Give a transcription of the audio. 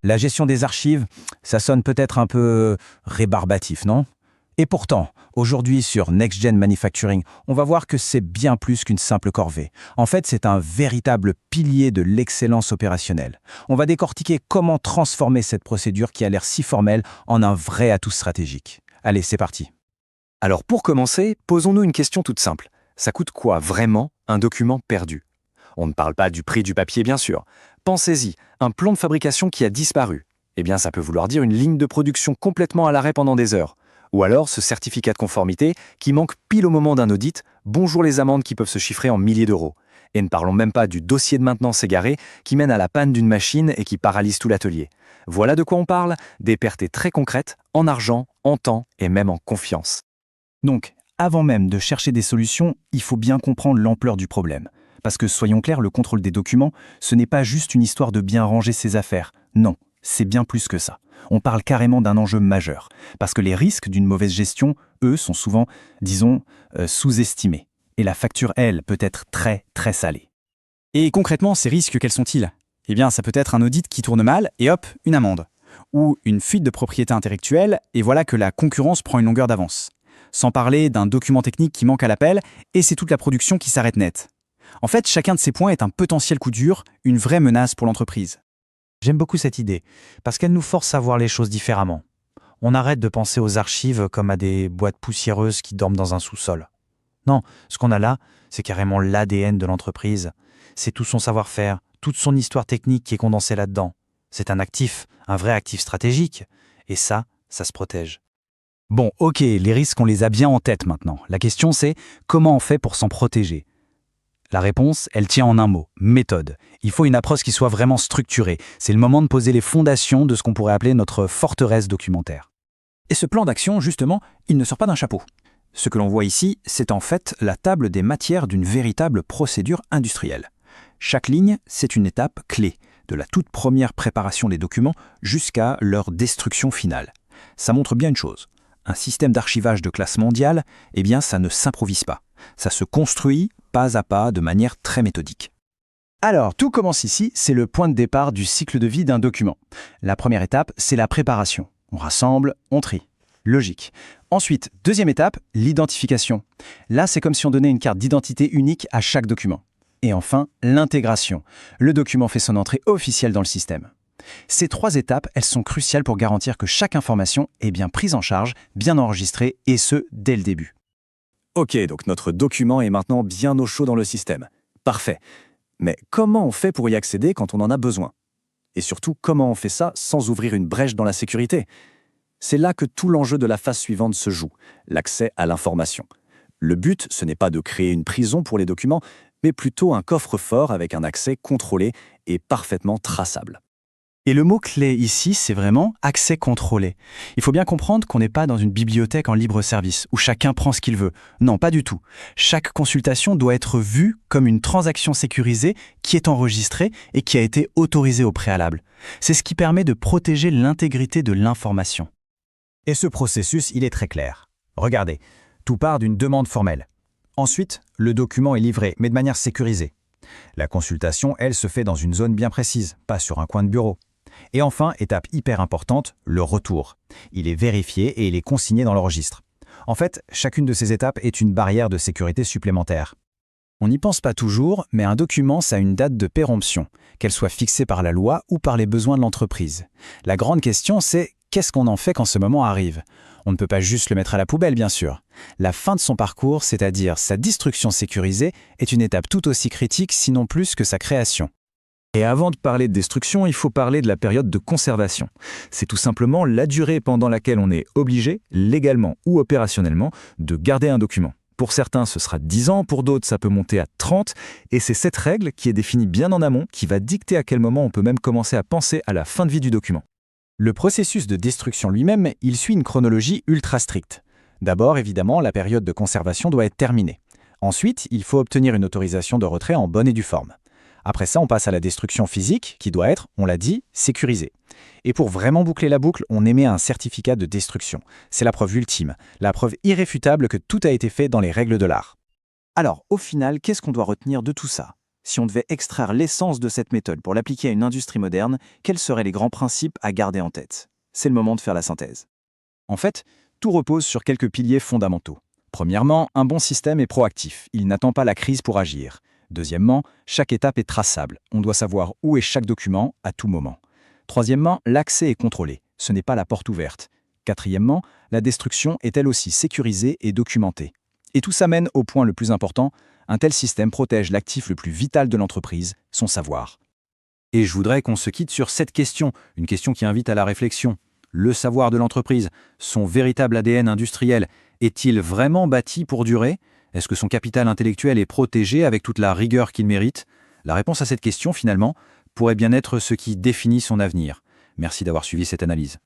La gestion des archives, ça sonne peut-être un peu rébarbatif, non? Et pourtant, aujourd'hui sur Next Gen Manufacturing, on va voir que c'est bien plus qu'une simple corvée. En fait, c'est un véritable pilier de l'excellence opérationnelle. On va décortiquer comment transformer cette procédure qui a l'air si formelle en un vrai atout stratégique. Allez, c'est parti. Alors pour commencer, posons-nous une question toute simple. Ça coûte quoi vraiment un document perdu? On ne parle pas du prix du papier bien sûr. Pensez-y, un plan de fabrication qui a disparu. Eh bien ça peut vouloir dire une ligne de production complètement à l'arrêt pendant des heures. Ou alors ce certificat de conformité qui manque pile au moment d'un audit, bonjour les amendes qui peuvent se chiffrer en milliers d'euros. Et ne parlons même pas du dossier de maintenance égaré qui mène à la panne d'une machine et qui paralyse tout l'atelier. Voilà de quoi on parle, des pertes très concrètes, en argent, en temps et même en confiance. Donc, avant même de chercher des solutions, il faut bien comprendre l'ampleur du problème. Parce que soyons clairs, le contrôle des documents, ce n'est pas juste une histoire de bien ranger ses affaires. Non, c'est bien plus que ça. On parle carrément d'un enjeu majeur. Parce que les risques d'une mauvaise gestion, eux, sont souvent, disons, sous-estimés. Et la facture, elle, peut être très, très salée. Et concrètement, ces risques, quels sont-ils? Eh bien, ça peut être un audit qui tourne mal et hop, une amende. Ou une fuite de propriété intellectuelle et voilà que la concurrence prend une longueur d'avance. Sans parler d'un document technique qui manque à l'appel et c'est toute la production qui s'arrête net. En fait, chacun de ces points est un potentiel coup dur, une vraie menace pour l'entreprise. J'aime beaucoup cette idée, parce qu'elle nous force à voir les choses différemment. On arrête de penser aux archives comme à des boîtes poussiéreuses qui dorment dans un sous-sol. Non, ce qu'on a là, c'est carrément l'ADN de l'entreprise. C'est tout son savoir-faire, toute son histoire technique qui est condensée là-dedans. C'est un actif, un vrai actif stratégique. Et ça se protège. Bon, ok, les risques, on les a bien en tête maintenant. La question c'est, comment on fait pour s'en protéger? La réponse, elle tient en un mot, méthode. Il faut une approche qui soit vraiment structurée. C'est le moment de poser les fondations de ce qu'on pourrait appeler notre forteresse documentaire. Et ce plan d'action, justement, il ne sort pas d'un chapeau. Ce que l'on voit ici, c'est en fait la table des matières d'une véritable procédure industrielle. Chaque ligne, c'est une étape clé, de la toute première préparation des documents jusqu'à leur destruction finale. Ça montre bien une chose. Un système d'archivage de classe mondiale, eh bien ça ne s'improvise pas. Ça se construit pas à pas de manière très méthodique. Alors, tout commence ici, c'est le point de départ du cycle de vie d'un document. La première étape, c'est la préparation. On rassemble, on trie. Logique. Ensuite, deuxième étape, l'identification. Là, c'est comme si on donnait une carte d'identité unique à chaque document. Et enfin, l'intégration. Le document fait son entrée officielle dans le système. Ces trois étapes, elles sont cruciales pour garantir que chaque information est bien prise en charge, bien enregistrée, et ce, dès le début. Ok, donc notre document est maintenant bien au chaud dans le système. Parfait. Mais comment on fait pour y accéder quand on en a besoin? Et surtout, comment on fait ça sans ouvrir une brèche dans la sécurité? C'est là que tout l'enjeu de la phase suivante se joue, l'accès à l'information. Le but, ce n'est pas de créer une prison pour les documents, mais plutôt un coffre-fort avec un accès contrôlé et parfaitement traçable. Et le mot-clé ici, c'est vraiment accès contrôlé. Il faut bien comprendre qu'on n'est pas dans une bibliothèque en libre service, où chacun prend ce qu'il veut. Non, pas du tout. Chaque consultation doit être vue comme une transaction sécurisée qui est enregistrée et qui a été autorisée au préalable. C'est ce qui permet de protéger l'intégrité de l'information. Et ce processus, il est très clair. Regardez, tout part d'une demande formelle. Ensuite, le document est livré, mais de manière sécurisée. La consultation, elle, se fait dans une zone bien précise, pas sur un coin de bureau. Et enfin, étape hyper importante, le retour. Il est vérifié et il est consigné dans le registre. En fait, chacune de ces étapes est une barrière de sécurité supplémentaire. On n'y pense pas toujours, mais un document, ça a une date de péremption, qu'elle soit fixée par la loi ou par les besoins de l'entreprise. La grande question, c'est qu'est-ce qu'on en fait quand ce moment arrive? On ne peut pas juste le mettre à la poubelle, bien sûr. La fin de son parcours, c'est-à-dire sa destruction sécurisée, est une étape tout aussi critique, sinon plus que sa création. Et avant de parler de destruction, il faut parler de la période de conservation. C'est tout simplement la durée pendant laquelle on est obligé, légalement ou opérationnellement, de garder un document. Pour certains, ce sera 10 ans, pour d'autres, ça peut monter à 30, et c'est cette règle qui est définie bien en amont qui va dicter à quel moment on peut même commencer à penser à la fin de vie du document. Le processus de destruction lui-même, il suit une chronologie ultra stricte. D'abord, évidemment, la période de conservation doit être terminée. Ensuite, il faut obtenir une autorisation de retrait en bonne et due forme. Après ça, on passe à la destruction physique, qui doit être, on l'a dit, sécurisée. Et pour vraiment boucler la boucle, on émet un certificat de destruction. C'est la preuve ultime, la preuve irréfutable que tout a été fait dans les règles de l'art. Alors, au final, qu'est-ce qu'on doit retenir de tout ça? Si on devait extraire l'essence de cette méthode pour l'appliquer à une industrie moderne, quels seraient les grands principes à garder en tête? C'est le moment de faire la synthèse. En fait, tout repose sur quelques piliers fondamentaux. Premièrement, un bon système est proactif, il n'attend pas la crise pour agir. Deuxièmement, chaque étape est traçable, on doit savoir où est chaque document à tout moment. Troisièmement, l'accès est contrôlé, ce n'est pas la porte ouverte. Quatrièmement, la destruction est elle aussi sécurisée et documentée. Et tout ça mène au point le plus important, un tel système protège l'actif le plus vital de l'entreprise, son savoir. Et je voudrais qu'on se quitte sur cette question, une question qui invite à la réflexion. Le savoir de l'entreprise, son véritable ADN industriel, est-il vraiment bâti pour durer? Est-ce que son capital intellectuel est protégé avec toute la rigueur qu'il mérite? La réponse à cette question, finalement, pourrait bien être ce qui définit son avenir. Merci d'avoir suivi cette analyse.